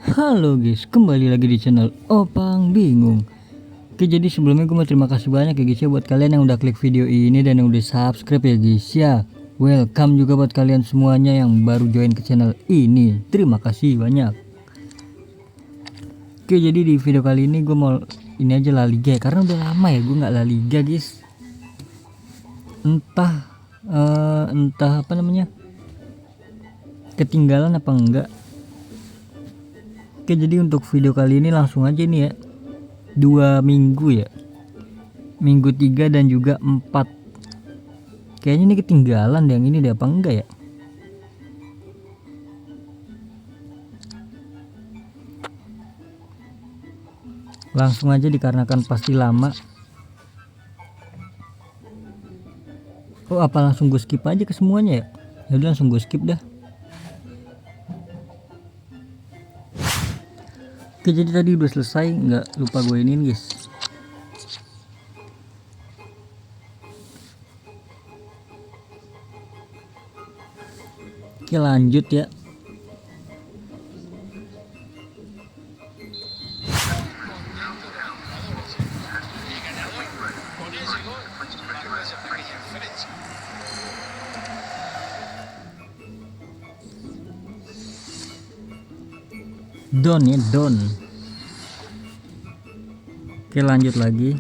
Halo guys, kembali lagi di channel Opang Bingung. Oke, jadi sebelumnya gue mau terima kasih banyak ya guys ya buat kalian yang udah klik video ini dan yang udah subscribe ya guys ya. Welcome juga buat kalian semuanya yang baru join ke channel ini. Terima kasih banyak. Oke, jadi di video kali ini gue mau ini aja La Liga ya, karena udah lama ya gue nggak La Liga guys. Entah apa namanya, ketinggalan apa enggak. Oke, jadi untuk video kali ini langsung aja nih ya, 2 minggu ya, minggu 3 dan juga 4. Kayaknya ini ketinggalan yang ini deh, apa enggak ya. Langsung aja dikarenakan pasti lama. Oh, apa langsung gue skip aja ke semuanya ya? Ya udah langsung gue skip dah. Oke, jadi tadi udah selesai, nggak lupa gue iniin guys. Oke, lanjut ya. Don ya, Don. Oke, lanjut lagi.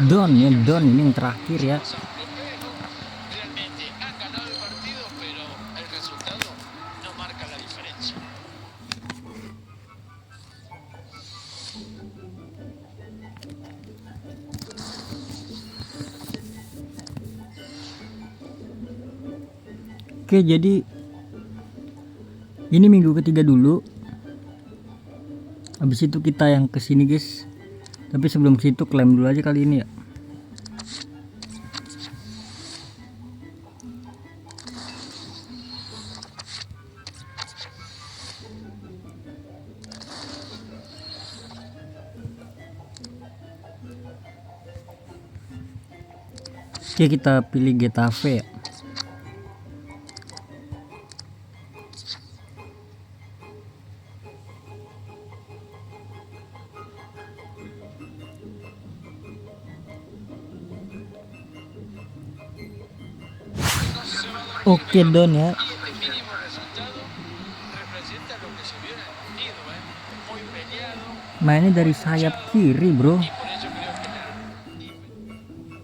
Don ya, Don ini yang terakhir ya. Oke, jadi ini minggu ketiga dulu. Habis itu kita yang kesini guys. Tapi sebelum situ klaim dulu aja kali ini ya. Oke, kita pilih Getafe ya. Oke, Don ya. Mainnya dari sayap kiri bro.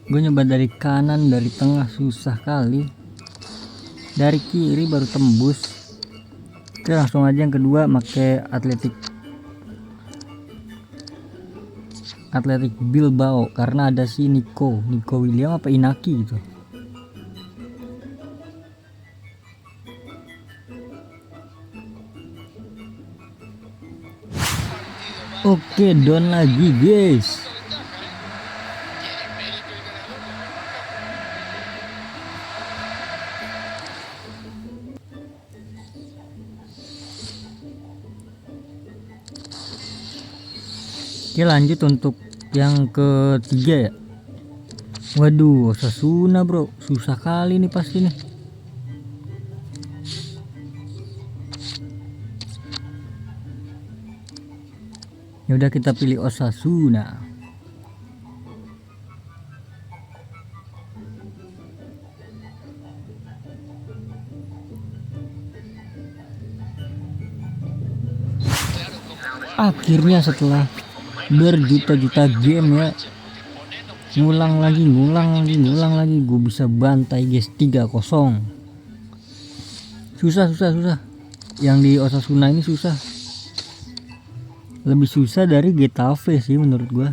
Gue nyoba dari kanan, dari tengah susah kali. Dari kiri baru tembus. Oke, langsung aja yang kedua pakai Atletik Bilbao karena ada si Nico William apa Inaki gitu. Oke, Don lagi guys. Oke, lanjut untuk yang ketiga ya. Waduh, Osasuna bro, susah kali nih pasti nih. Ya udah, kita pilih Osasuna. Akhirnya setelah berjuta-juta game ya, ngulang lagi gue bisa bantai guys 3-0. Susah. Yang di Osasuna ini susah. lebih susah dari Getafe sih menurut gua.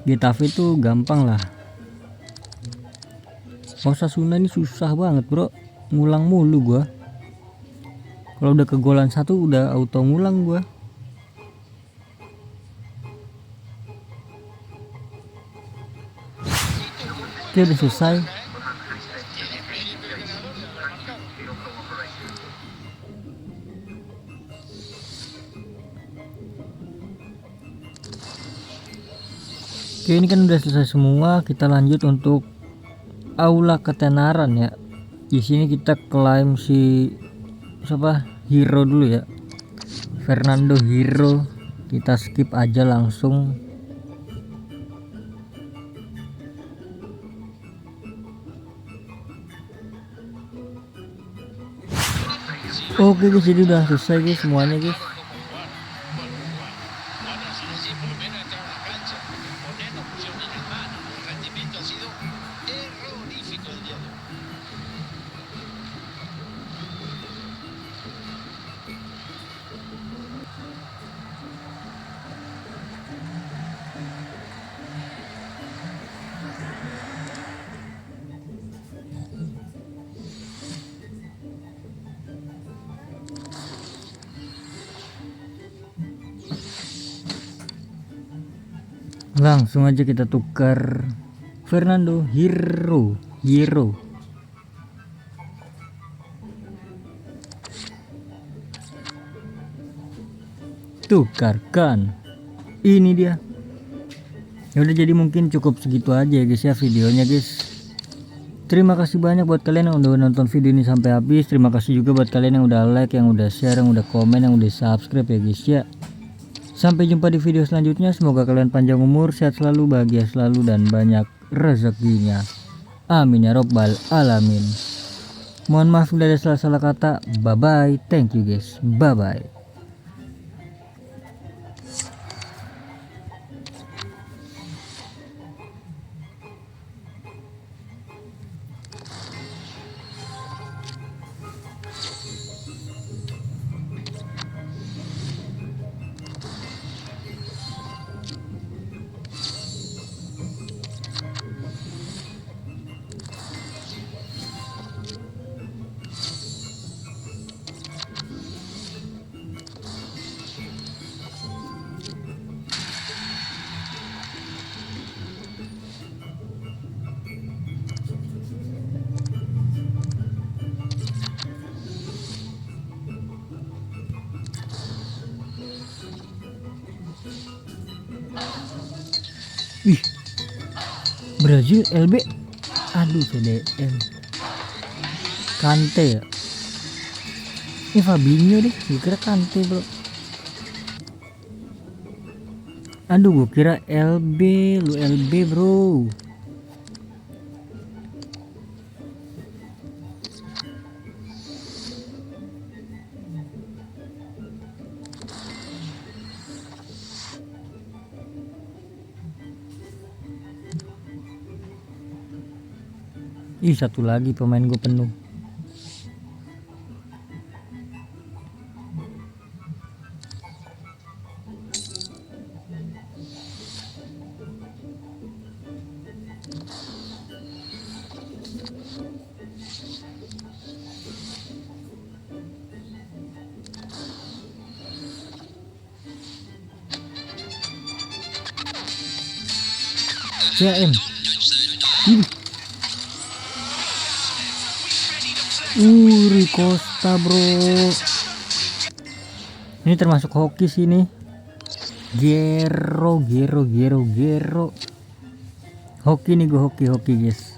Getafe tuh gampang lah. Osasuna ini susah banget bro, ngulang mulu gua. Kalau udah kegolan satu udah auto ngulang gua. Oke, udah selesai. Oke, ini kan udah selesai semua. Kita lanjut untuk aula ketenaran ya. Di sini kita klaim si siapa? Hero dulu ya. Fernando Hero. Kita skip aja langsung. Oke guys, jadi udah selesai guys semuanya guys. Langsung aja kita tukar Fernando Hero. Tukarkan. Ini dia. Ya udah, jadi mungkin cukup segitu aja ya guys ya videonya guys. Terima kasih banyak buat kalian yang udah nonton video ini sampai habis. Terima kasih juga buat kalian yang udah like, yang udah share, yang udah komen, yang udah subscribe ya guys ya. Sampai jumpa di video selanjutnya. Semoga kalian panjang umur, sehat selalu, bahagia selalu, dan banyak rezekinya. Amin ya robbal alamin. Mohon maaf bila ada salah-salah kata. Bye bye. Thank you guys. Bye bye. Wih, Brazil LB. Aduh, CDM Kante ya. Ini Fabinho deh, gue kira Kante bro. Aduh, gue kira LB. Lu LB bro. Ih, satu lagi pemain gue penuh. CM. Uri Costa bro. Ini termasuk hoki sini. Gero. Hoki nih gue, hoki guys.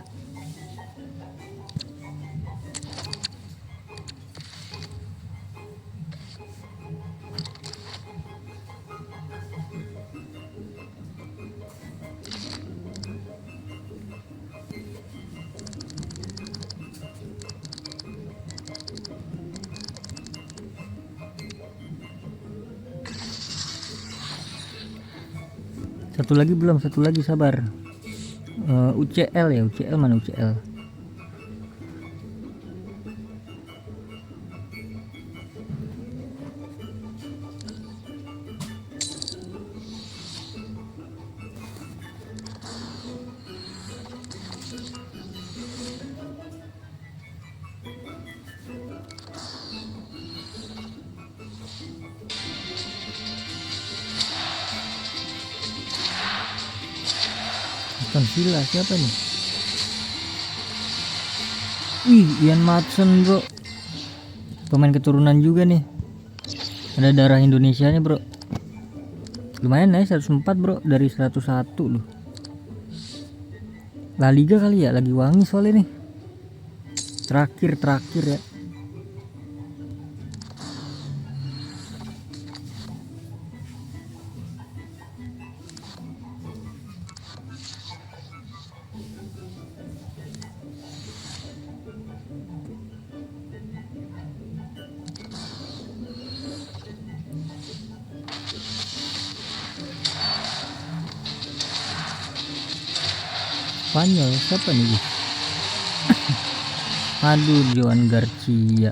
Satu lagi belum, satu lagi sabar. UCL ya, UCL mana UCL? Aston Villa siapa nih? Ih, Ian Maatsen bro, pemain keturunan juga nih, ada darah Indonesianya bro. Lumayan ya 104 bro dari 101 loh. La Liga kali ya, lagi wangi soalnya nih. Terakhir ya. Spanyol siapa nih? Aduh, Joan Garcia.